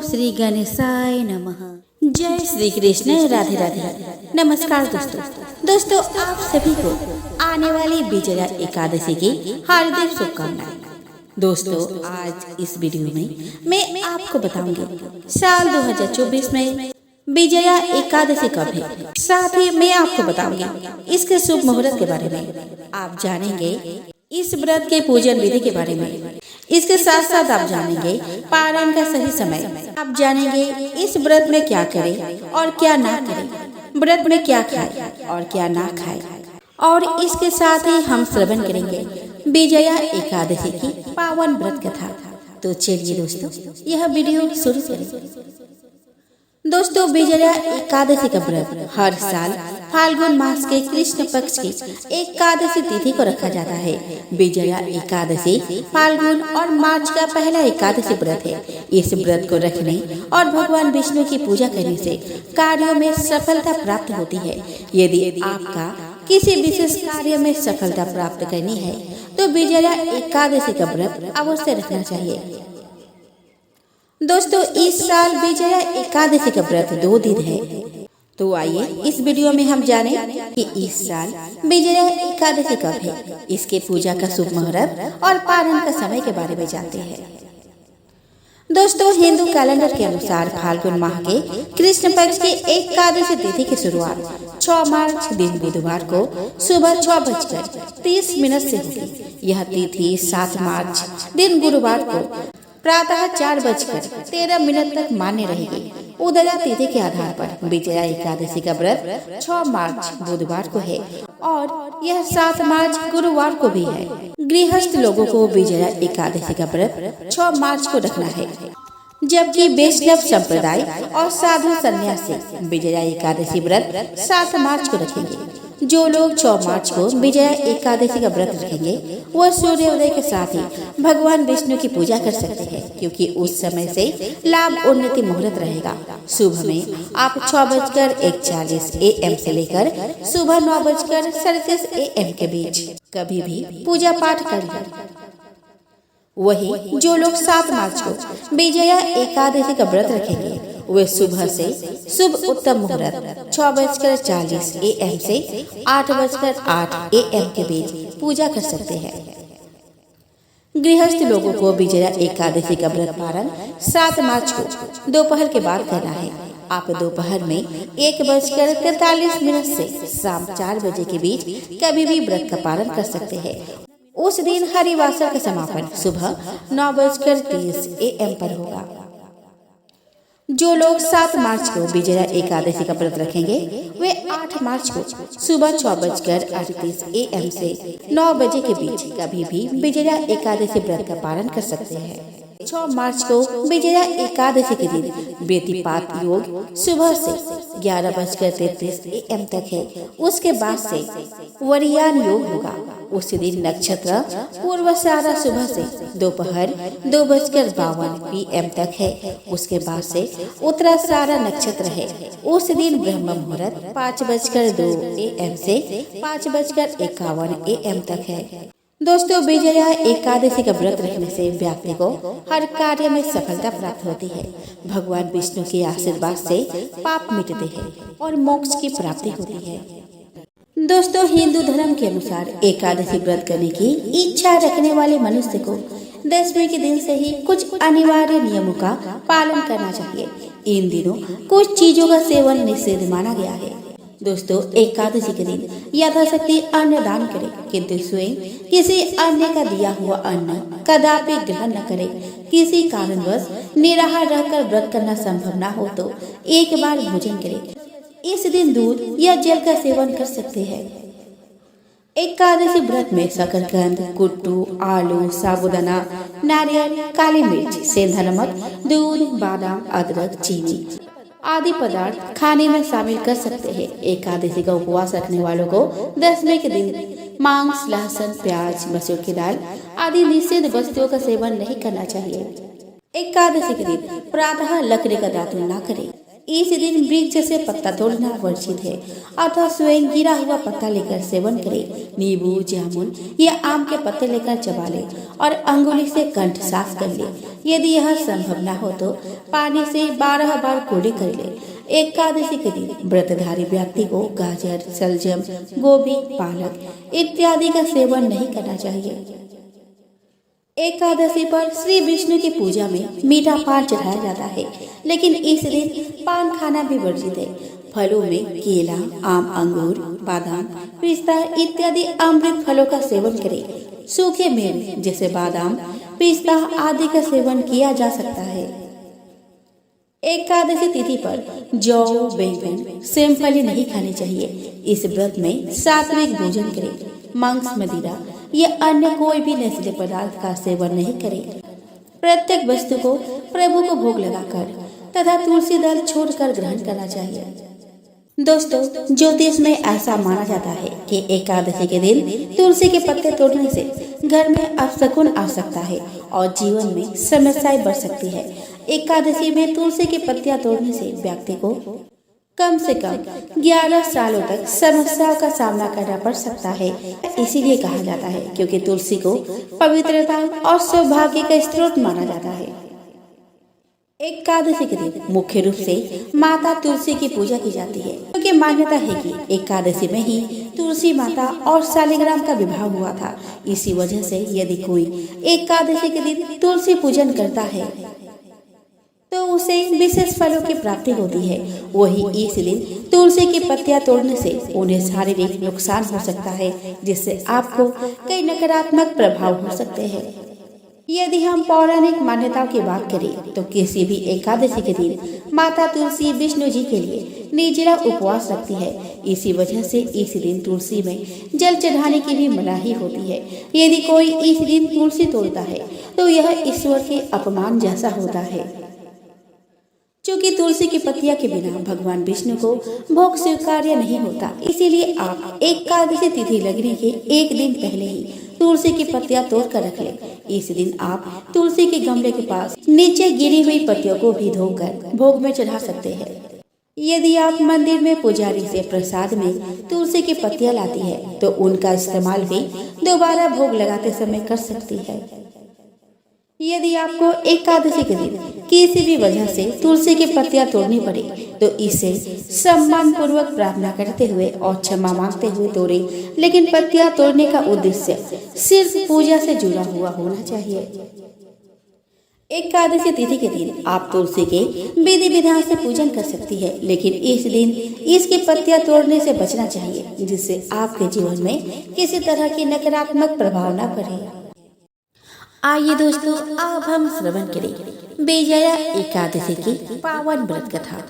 श्री गणेशाय नमः। जय श्री कृष्ण। राधे राधे। नमस्कार दोस्तों आप सभी को आने वाली विजया एकादशी की हार्दिक शुभकामनाएं। दोस्तों आज इस वीडियो में मैं आपको बताऊंगी साल 2024 में विजया एकादशी कब है। साथ ही मैं आपको बताऊंगी इसके शुभ मुहूर्त के बारे में। आप जानेंगे इस व्रत के पूजन विधि के बारे में। इसके साथ साथ आप जानेंगे पारण का सही समय। आप जानेंगे इस व्रत में क्या करें और क्या ना करें, व्रत में क्या खाए और क्या ना खाए, और इसके साथ ही हम श्रवण करेंगे विजया एकादशी की पावन व्रत कथा। तो चलिए दोस्तों यह वीडियो शुरू करें। दोस्तों विजया एकादशी का व्रत हर साल फाल्गुन मास के कृष्ण पक्ष की एकादशी तिथि को रखा जाता है। विजया एकादशी फाल्गुन और मार्च का पहला एकादशी व्रत है। इस व्रत को रखने और भगवान विष्णु की पूजा करने से कार्यों में सफलता प्राप्त होती है। यदि आपका किसी विशेष कार्य में सफलता प्राप्त करनी है तो विजया एकादशी का व्रत अवश्य रखना चाहिए। दोस्तों इस साल विजया एकादशी का व्रत 2 दिन है। तो आइए इस वीडियो में हम जाने कि इस साल विजया एकादशी कब है, इसके पूजा का शुभ मुहूर्त और पारण का समय के बारे में जानते हैं। दोस्तों हिंदू कैलेंडर के अनुसार फाल्गुन माह के कृष्ण पक्ष की एकादशी तिथि की शुरुआत 6 मार्च दिन बुधवार को सुबह 6:30 से होगी। यह तिथि 7 मार्च दिन गुरुवार को प्रातः 4:13 तक मान्य रहेगी। उदया तिथि के आधार पर विजया एकादशी का व्रत 6 मार्च बुधवार को है और यह 7 मार्च गुरुवार को भी है। गृहस्थ लोगों को विजया एकादशी का व्रत 6 मार्च को रखना है, जबकि वैष्णव संप्रदाय और साधु सन्यासी विजया एकादशी व्रत 7 मार्च को रखेंगे। जो लोग 6 मार्च को विजया एकादशी का व्रत रखेंगे वह सूर्योदय के साथ ही भगवान विष्णु की पूजा कर सकते हैं, क्योंकि उस समय से लाभ उन्नति मुहूर्त रहेगा। सुबह में आप 6:41 AM से लेकर सुबह 9:37 AM के बीच कभी भी पूजा पाठ कर लें। वही जो लोग 7 मार्च को विजया एकादशी का व्रत रखेंगे वे सुबह से शुभ उत्तम मुहूर्त 6:40 AM से 8:08 AM के बीच पूजा कर सकते हैं। गृहस्थ लोगों को विजया एकादशी का व्रत पारण 7 मार्च को दोपहर के बाद करना है। आप दोपहर में 1:43 से शाम 4 बजे के बीच कभी भी व्रत का पारण कर सकते हैं। उस दिन हरिवासर का समापन सुबह 9:30 AM पर होगा। जो लोग 7 मार्च को विजया एकादशी का व्रत रखेंगे वे 8 मार्च को सुबह 6:38 AM से 9 बजे के बीच कभी भी विजया एकादशी व्रत का पालन कर सकते हैं। 6 मार्च को विजया एकादशी के दिन व्यतिपात योग सुबह से 11:33 AM तक है। उसके बाद से वरियान योग होगा। उस दिन नक्षत्र पूर्वाषाढ़ा सुबह से दोपहर 2:52 PM तक है। उसके बाद से उत्तराषाढ़ा नक्षत्र है। उस दिन ब्रह्म मुहूर्त 5:02 AM से 5:51 AM तक है। दोस्तों विजया एकादशी का व्रत रखने से व्यक्ति को हर कार्य में सफलता प्राप्त होती है। भगवान विष्णु के आशीर्वाद से पाप मिटते हैं और मोक्ष की प्राप्ति होती है। दोस्तों हिंदू धर्म के अनुसार एकादशी व्रत करने की इच्छा रखने वाले मनुष्य को 10वें के दिन से ही कुछ अनिवार्य नियमों का पालन करना चाहिए। इन दिनों कुछ चीजों का सेवन निषेध माना गया है। दोस्तों एकादशी के दिन यथाशक्ति अन्न दान करें, किंतु स्वयं किसी अन्य का दिया हुआ अन्न कदापि ग्रहण न करें। किसी कारणवश निराहार रहकर व्रत करना संभव न हो तो एक बार भोजन करें। इस दिन दूध या जल का सेवन कर सकते हैं। एकादशी व्रत में शकरकंद, कुट्टू, आलू, साबूदाना, नारियल, काली मिर्च, सेंधा नमक, दूध, बादाम, अदरक, चीनी आदि पदार्थ खाने में शामिल कर सकते हैं। एकादशी का उपवास रखने वालों को 10वें के दिन मांस, लहसुन, प्याज, मसूर की दाल आदि निषिद्ध वस्तुओं का सेवन नहीं करना चाहिए। एकादशी के दिन प्रातः लकड़ी का दातुन न करें। इस दिन वृक्ष से पत्ता तोड़ना वर्जित है अथवा स्वयं गिरा हुआ पत्ता लेकर सेवन करे। नींबू, जामुन या आम के पत्ते लेकर चबा ले और अंगुली से कंठ साफ कर ले। यदि यह संभव न हो तो पानी से 12 बार कुल्ली कर ले। एकादशी के दिन व्रतधारी व्यक्ति को गाजर, सलजम, गोभी, पालक इत्यादि का सेवन नहीं करना चाहिए। एकादशी पर श्री विष्णु की पूजा में मीठा पान चढ़ाया जाता है, लेकिन इस दिन पान खाना भी वर्जित है। फलों में केला, आम, अंगूर, बादाम, पिस्ता इत्यादि अमृत फलों का सेवन करें। सूखे मेवे जैसे बादाम, पिस्ता आदि का सेवन किया जा सकता है। एकादशी तिथि पर जौ, बैंगन, सेमफली नहीं खाने चाहिए। इस व्रत में सात्विक भोजन करें। मांस, मदिरा या अन्य कोई भी नशीले पदार्थ का सेवन नहीं करें। प्रत्येक वस्तु को प्रभु को भोग लगाकर तथा तुलसी दल छोड़कर ग्रहण करना चाहिए। दोस्तों, ज्योतिष में ऐसा माना जाता है कि एकादशी के दिन तुलसी के पत्ते तोड़ने से घर में अपशकुन आ सकता है और जीवन में समस्याएं बढ़ सकती है। एकादशी में तुलसी की पत्तियां तोड़ने से व्यक्ति को कम से कम 11 सालों तक समस्याओं का सामना करना पड़ सकता है। इसीलिए कहा जाता है क्योंकि तुलसी को पवित्रता और सौभाग्य का स्रोत माना जाता है। एकादशी के दिन मुख्य रूप से माता तुलसी की पूजा की जाती है, क्योंकि मान्यता है कि एकादशी में ही तुलसी माता और शालिग्राम का विवाह हुआ था। इसी वजह से यदि कोई एकादशी के दिन तुलसी पूजन करता है तो उसे विशेष फलों की प्राप्ति होती है। वही इस दिन तुलसी की पत्तियां तोड़ने से उन्हें शारीरिक नुकसान हो सकता है, जिससे आपको कई नकारात्मक प्रभाव हो सकते हैं। यदि हम पौराणिक मान्यताओं की बात करें तो किसी भी एकादशी के दिन माता तुलसी विष्णु जी के लिए निर्जला उपवास रखती है। इसी वजह से इस दिन तुलसी में जल चढ़ाने की भी मनाही होती है। यदि कोई इस दिन तुलसी तोड़ता है तो यह ईश्वर के अपमान जैसा होता है। क्योंकि तुलसी की पत्तियां के बिना भगवान विष्णु को भोग स्वीकार्य नहीं होता, इसीलिए आप एकादशी तिथि लगने के एक दिन पहले ही तुलसी की पत्तियां तोड़ कर रख लें। इस दिन आप तुलसी के गमले के पास नीचे गिरी हुई पत्तियों को भी धोकर भोग में चढ़ा सकते हैं। यदि आप मंदिर में पुजारी से प्रसाद में तुलसी की पत्तियां लाती है तो उनका इस्तेमाल भी दोबारा भोग लगाते समय कर सकती है। यदि आपको एकादशी के दिन किसी भी वजह से तुलसी की पत्तियां तोड़नी पड़े तो इसे सम्मान पूर्वक प्रार्थना करते हुए और क्षमा मांगते हुए तोड़े, लेकिन पत्तियां तोड़ने का उद्देश्य सिर्फ पूजा से जुड़ा हुआ होना चाहिए। एकादशी तिथि के दिन आप तुलसी के विधि विधान से पूजन कर सकती है, लेकिन इस दिन इसकी पत्तियां तोड़ने से बचना चाहिए, जिससे आपके जीवन में किसी तरह की नकारात्मक प्रभाव न पड़े। आइए दोस्तों, अब हम श्रवण करें विजया एकादशी की पावन व्रत कथा।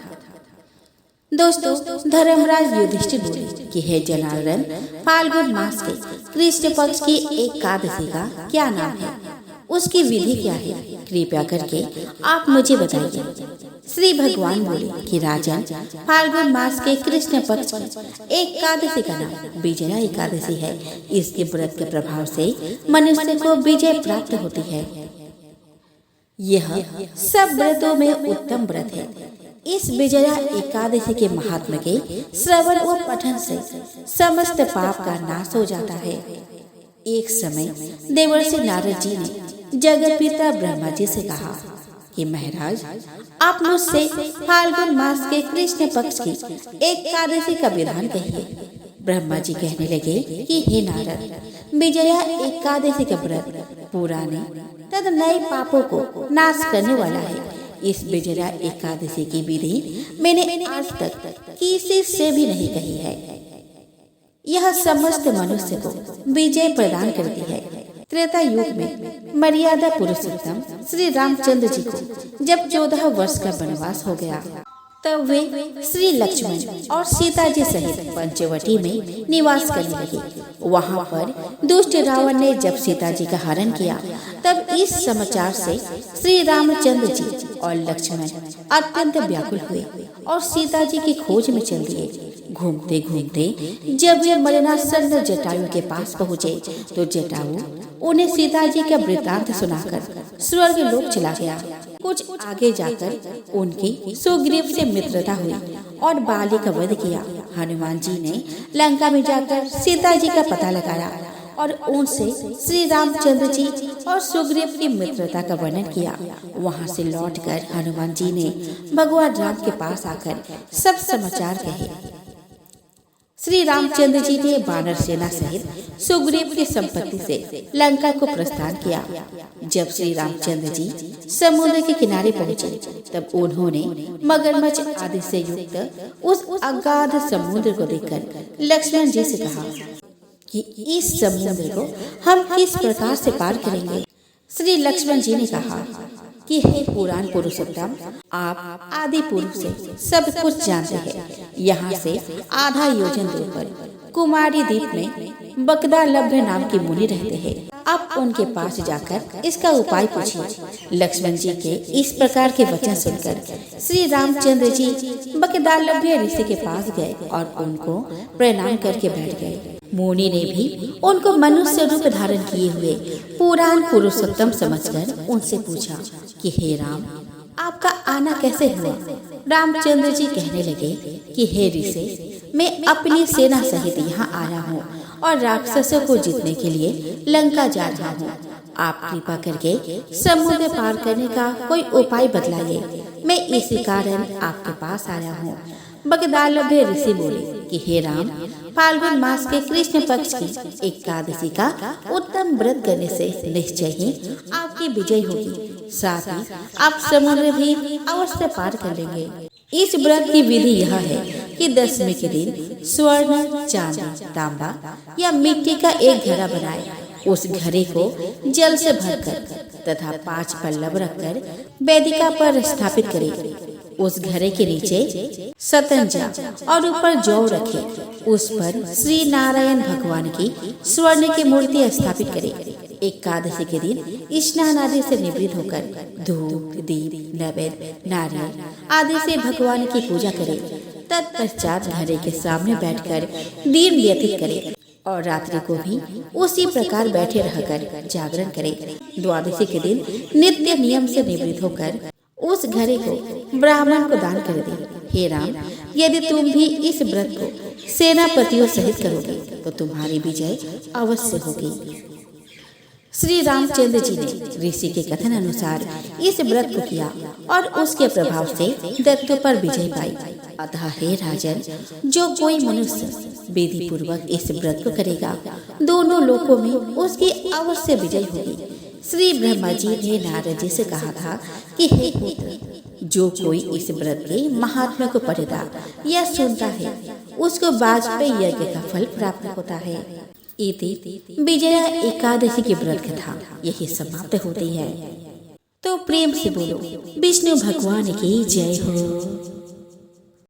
दोस्तों, धर्मराज युधिष्ठिर बोले कि हे जनार्दन, फाल्गुन मास के कृष्ण पक्ष की एकादशी का क्या नाम है, उसकी विधि क्या है, कृपया करके आप मुझे बताइए। श्री भगवान बोले कि राजन, फाल्गुन मास के कृष्ण पक्ष की एकादशी का नाम विजया एकादशी है। इसके व्रत के प्रभाव से मनुष्य को विजय प्राप्त होती है। यह सब व्रतों में उत्तम व्रत है। इस विजया एकादशी के महात्म्य के श्रवण व पठन से समस्त पाप का नाश हो जाता है। एक समय देवर्षि नारद जी ने जगत पिता ब्रह्मा जी से कहा कि महाराज, आप मुझसे फाल्गुन मास के कृष्ण पक्ष की एकादशी का विधान कहिए। ब्रह्मा जी कहने लगे कि हे नारद, विजया एकादशी का व्रत पुराने तथा नए पापों को नाश करने वाला है। इस विजया एकादशी की विधि मैंने आज तक किसी से भी नहीं कही है। यह समस्त मनुष्य को विजय प्रदान करती है। त्रेता युग में मर्यादा पुरुषोत्तम श्री रामचंद्र जी को जब 14 वर्ष का वनवास हो गया, तब वे श्री लक्ष्मण और सीता जी सहित पंचवटी में निवास करने लगे। वहां पर दुष्ट रावण ने जब सीता जी का हरण किया, तब इस समाचार से श्री रामचंद्र जी और लक्ष्मण अत्यंत व्याकुल हुए और सीता जी की खोज में चल दिए। घूमते घूमते जब वे मलिनासन्न जटायु के पास पहुँचे तो जटायु उन्हें सीता जी का वृत्तांत सुनाकर स्वर्ग लोक चला गया। कुछ आगे जाकर उनकी सुग्रीव से मित्रता हुई और बाली का वध किया। हनुमान जी ने लंका में जाकर सीता जी का पता लगाया और उनसे श्री रामचंद्र जी और सुग्रीव की मित्रता का वर्णन किया। वहां से लौटकर हनुमान जी ने भगवान राम के पास आकर सब समाचार कहे। श्री रामचंद्र जी ने वानर सेना सहित सुग्रीव की संपत्ति से लंका को प्रस्थान किया। जब श्री रामचंद्र जी समुद्र के किनारे पहुंचे तब उन्होंने मगरमच्छ आदि से युक्त उस अगाध समुद्र को देखकर लक्ष्मण जी से कहा कि इस समुद्र को हम किस प्रकार से पार करेंगे। श्री लक्ष्मण जी ने कहा कि हे पुराण पुरुषोत्तम, आप आदि पुरुष से सब कुछ जानते हैं। यहाँ से आधा योजन दूर पर कुमारी द्वीप में बकदालभ्य नाम की मुनि रहते हैं। आप उनके पास जाकर इसका उपाय पूछिए। लक्ष्मण जी के इस प्रकार के वचन सुनकर श्री रामचंद्र जी बकदालभ्य ऋषि के पास गए और उनको प्रणाम करके बैठ गए। मुनि ने भी उनको मनुष्य रूप धारण किए हुए पुराण पुरुषोत्तम समझकर उनसे पूछा कि हे राम, आपका आना कैसे हुआ। रामचंद्र जी कहने लगे कि हे ऋषि, मैं अपनी सेना सहित यहाँ आया हूँ और राक्षसों को जीतने के लिए लंका जा रहा हूँ। आप कृपा करके समुद्र पार करने का कोई उपाय बतलाइए। मैं इसी कारण आपके पास आया हूँ। बकदालभ्य ऋषि बोले कि हे राम, फाल्गुन मास के कृष्ण पक्ष की एकादशी का उत्तम व्रत करने से निश्चय ही आपकी विजय होगी। साथ ही आप समुद्र भी अवश्य पार कर लेंगे। इस व्रत की विधि यह है कि दसवीं के दिन स्वर्ण, चांदी, तांबा या मिट्टी का एक घड़ा बनाए। उस घड़े को जल से भरकर तथा 5 पल्लव रखकर वेदिका पर स्थापित करें। उस घड़े के नीचे सतंजा और ऊपर जौ रखे। उस पर श्री नारायण भगवान की स्वर्ण की मूर्ति स्थापित करें। एकादशी के दिन स्नान आदि से निवृत्त होकर धूप, दीप, नैवेद्य, नारियल आदि से भगवान की पूजा करें। तत्पश्चात घड़े के सामने बैठकर दिन व्यतीत करें और रात्रि को भी उसी प्रकार बैठे रहकर जागरण करें। द्वादशी के दिन नित्य नियम से निवृत्त होकर उस घड़े को ब्राह्मण को दान कर दे। हे राम, यदि तुम भी इस व्रत को सेनापतियों सहित करोगे तो तुम्हारी विजय अवश्य होगी। श्री रामचंद्र जी ने ऋषि के कथन अनुसार इस व्रत को किया और उसके प्रभाव से दैत्यों पर विजय पाई। अतः हे राजन, जो कोई मनुष्य विधि पूर्वक इस व्रत को करेगा, दोनों लोकों में उसकी अवश्य विजय होगी। श्री ब्रह्मा जी ने नारद जी से कहा था कि हे पुत्र, जो कोई इस व्रत के महात्म्य को पढ़ता या सुनता है, उसको वाजपेयी यज्ञ का फल प्राप्त होता है। इति विजया एकादशी की व्रत कथा यही समाप्त होती है। तो प्रेम से बोलो विष्णु भगवान की जय हो।